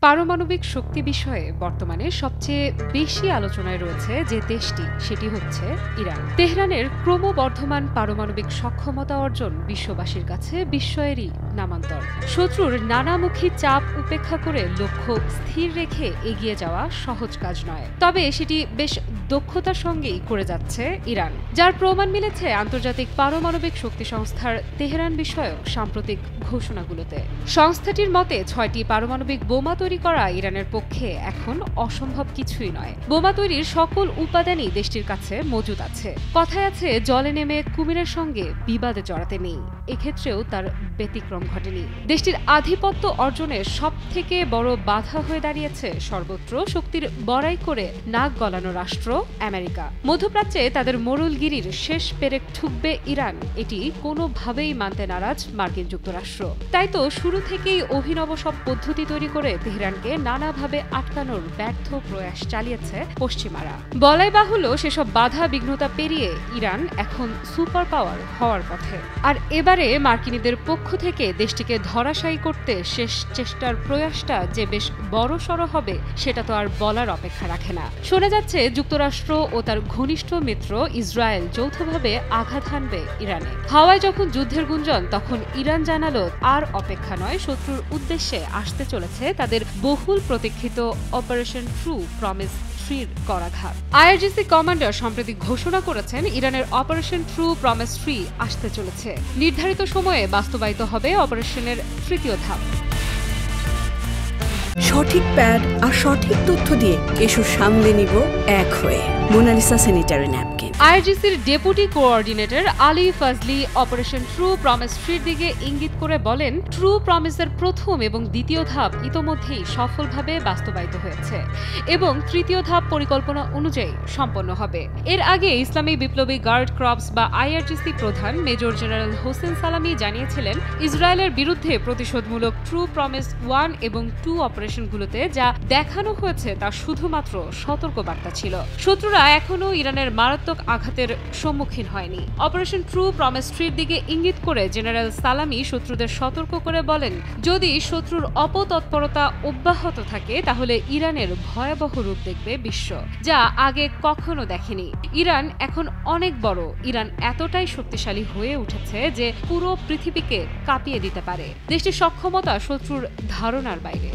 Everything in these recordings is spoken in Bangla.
পারমাণবিক শক্তি বিষয়ে বর্তমানে সবচেয়ে বেশি আলোচনায় রয়েছে যে দেশটি, সেটি হচ্ছে ইরান। তেহরানের ক্রমবর্ধমান পারমাণবিক সক্ষমতা অর্জন বিশ্ববাসীর কাছে বিস্ময়েরই নামান্তর। শত্রুর নানামুখী চাপ উপেক্ষা করে লক্ষ্য স্থির রেখে এগিয়ে যাওয়া সহজ কাজ নয়, তবে সেটি বেশ দক্ষতার সঙ্গেই করে যাচ্ছে ইরান, যার প্রমাণ মিলেছে আন্তর্জাতিক পারমাণবিক শক্তি সংস্থার তেহরান বিষয়ক সাম্প্রতিক ঘোষণাগুলোতে। সংস্থাটির মতে ৬টি পারমাণবিক বোমা তৈরি করা ইরানের পক্ষে এখন অসম্ভব কিছুই নয়। বোমা তৈরির সকল উপাদানই দেশটির কাছে মজুদ আছে। কথায় আছে, জলে নেমে কুমিরের সঙ্গে বিবাদে জড়াতে নেই। এক্ষেত্রেও তার ব্যতিক্রম ঘটেনি। দেশটির আধিপত্য অর্জনের সব থেকে বড় বাধা হয়ে দাঁড়িয়েছে সর্বত্র শক্তির বড়াই করে নাক গলানো রাষ্ট্র আমেরিকা। মধ্যপ্রাচ্যে তাদের মোড়লগিরির শেষ পেরেক ঠুকবে ইরান, এটি কোনোভাবেই মানতে নারাজ মার্কিন যুক্তরাষ্ট্র। তাই তো শুরু থেকেই অভিনব সব পদ্ধতি তৈরি করে তেহরানকে নানাভাবে আটকানোর ব্যর্থ প্রয়াস চালিয়েছে পশ্চিমারা। বলাই বাহুল্য, সেসব বাধা বিঘ্নতা পেরিয়ে ইরান এখন সুপার পাওয়ার হওয়ার পথে। আর এবারে মার্কিনীদের পক্ষ থেকে দেশটিকে ধরাশায়ী করতে শেষ চেষ্টার প্রয়াসটা যে বেশ বড়সড় হবে সেটা তো আর বলার অপেক্ষা রাখে না। শোনা যাচ্ছে যুক্তরাষ্ট্র ও তার ঘনিষ্ঠ মিত্র ইসরায়েল যৌথভাবে আঘাত হানবে ইরানে। হাওয়ায় যখন যুদ্ধের গুঞ্জন, তখন ইরান জানালো আর অপেক্ষা নয়, শত্রুর উদ্দেশ্যে আসতে চলেছে তাদের বহুল প্রতীক্ষিত অপারেশন ট্রু প্রমিস করাঘাত। আইআরজিসি কমান্ডার সম্প্রতি ঘোষণা করেছেন, ইরানের অপারেশন ট্রু প্রমিস 3 আসতে চলেছে। নির্ধারিত সময়ে বাস্তবায়িত হবে অপারেশনের তৃতীয় ধাপ। সঠিক প্যাড আর সঠিক তথ্য দিয়ে কেশু সামলে নিব এক হয়ে। Monalisa sanitary napkin. আইআরজিসির deputy coordinator Ali Fazli operation true promise 3 দিকে ইঙ্গিত করে বলেন, ট্রু প্রমিসের প্রথম এবং দ্বিতীয় ধাপ ইতোমধ্যেই সফলভাবে বাস্তবায়িত হয়েছে এবং তৃতীয় ধাপ পরিকল্পনা অনুযায়ী সম্পন্ন হবে। এর আগে ইসলামী বিপ্লবী গার্ড ক্রপস বা আইআরজিসি প্রধান মেজর জেনারেল হোসেন সালামি জানিয়েছিলেন, ইসরায়েলের বিরুদ্ধে প্রতিশোধমূলক ট্রু প্রমিস 1 এবং 2 অপারেশনগুলোতে যা দেখানো হয়েছে তা শুধুমাত্র সতর্কবার্তা ছিল। শত্রুরা এখনও ইরানের মারাত্মক আঘাতের সম্মুখীন হয়নি। অপারেশন ট্রু প্রমিস 3 দিকে ইঙ্গিত করে জেনারেল সালামি শত্রুদের সতর্ক করে বলেন, যদি শত্রুর অপতৎপরতা অব্যাহত থাকে তাহলে ইরানের ভয়াবহ রূপ দেখবে বিশ্ব, যা আগে কখনো দেখেনি। ইরান এখন অনেক বড়। ইরান এতটাই শক্তিশালী হয়ে উঠেছে যে পুরো পৃথিবীকে কাঁপিয়ে দিতে পারে। দেশটির সক্ষমতা শত্রুর ধারণার বাইরে।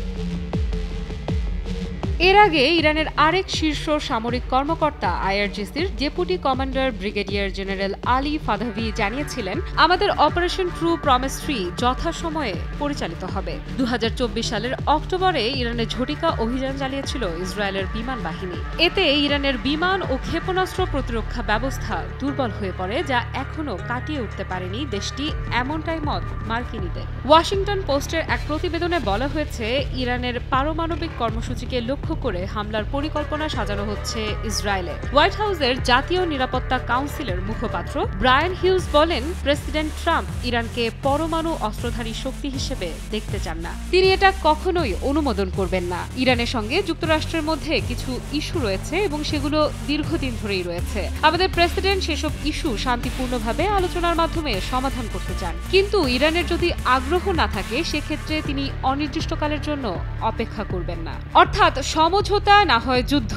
এর আগে ইরানের আরেক শীর্ষ সামরিক কর্মকর্তা আইআরজিসির deputy commander brigadier general Ali Fadavi জানিয়েছিলেন, আমাদের অপারেশন ট্রু প্রমিস 3 যথাসময়ে পরিচালিত হবে। 2024 সালের অক্টোবরে ইরানে ঝটিকা অভিযান চালিয়েছিল ইসরায়েলের বিমান বাহিনী। এতে ইরানের বিমান ও ক্ষেপণাস্ত্র প্রতিরক্ষা ব্যবস্থা দুর্বল হয়ে পড়ে, যা এখনও কাটিয়ে উঠতে পারেনি দেশটি, এমনটাই মত মার্কিনীদের। ওয়াশিংটন পোস্টের এক প্রতিবেদনে বলা হয়েছে, ইরানের পারমাণবিক কর্মসূচিকে লক্ষ্য করে হামলার পরিকল্পনা সাজানো হচ্ছে ইসরায়েলে। হোয়াইট হাউসের জাতীয় নিরাপত্তা কাউন্সিলের মুখপাত্র ব্রায়ান হিউজ বলেন, প্রেসিডেন্ট ট্রাম্প ইরানকে পরমাণু অস্ত্রধারী শক্তি হিসেবে দেখতে চান না। তিনি এটা কখনোই অনুমোদন করবেন না। ইরানের সঙ্গে যুক্তরাষ্ট্রের মধ্যে কিছু ইস্যু রয়েছে এবং সেগুলো দীর্ঘদিন ধরেই রয়েছে। আমাদের প্রেসিডেন্ট সেসব ইস্যু শান্তিপূর্ণভাবে আলোচনার মাধ্যমে সমাধান করতে চান, কিন্তু ইরানের যদি আগ্রহ না থাকে সেক্ষেত্রে তিনি অনির্দিষ্টকালের জন্য অপেক্ষা করবেন না। অর্থাৎ সমঝোতা না হয় যুদ্ধ,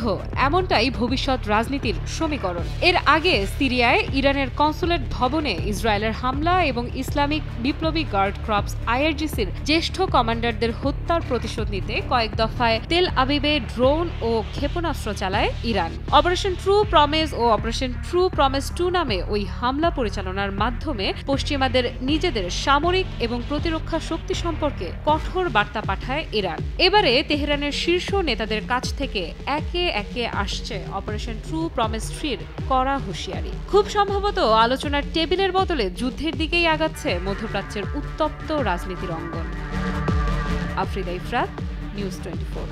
এমনটাই ভবিষ্যৎ রাজনীতির সমীকরণ। এর আগে সিরিয়ায় ইরানের কনসুলেট ভবনে ইসরায়েলের হামলা এবং ইসলামিক বিপ্লবী গার্ড ক্রপস আইআরজিসির জ্যেষ্ঠ কমান্ডারদের হত্যার প্রতিশোধ নিতে কয়েক দফায় তেল আবিবে ড্রোন ও ক্ষেপণাস্ত্র চালায় ইরান। অপারেশন ট্রু প্রমিস ও অপারেশন ট্রু প্রমিস 2 নামে ওই হামলা পরিচালনার মাধ্যমে পশ্চিমাদের নিজেদের সামরিক এবং প্রতিরক্ষা শক্তি সম্পর্কে কঠোর বার্তা পাঠায় ইরান। এবারে তেহরানের শীর্ষ নেতাদের কাছ থেকে একে একে আসছে অপারেশন ট্রু প্রমিস 3 কড়া হুঁশিয়ারি। খুব সম্ভবত আলোচনার টেবিলের বদলে যুদ্ধের দিকেই আগাচ্ছে মধ্যপ্রাচ্যের উত্তপ্ত রাজনীতির অঙ্গন। আফ্রিদা ইফরাত, নিউজ 24।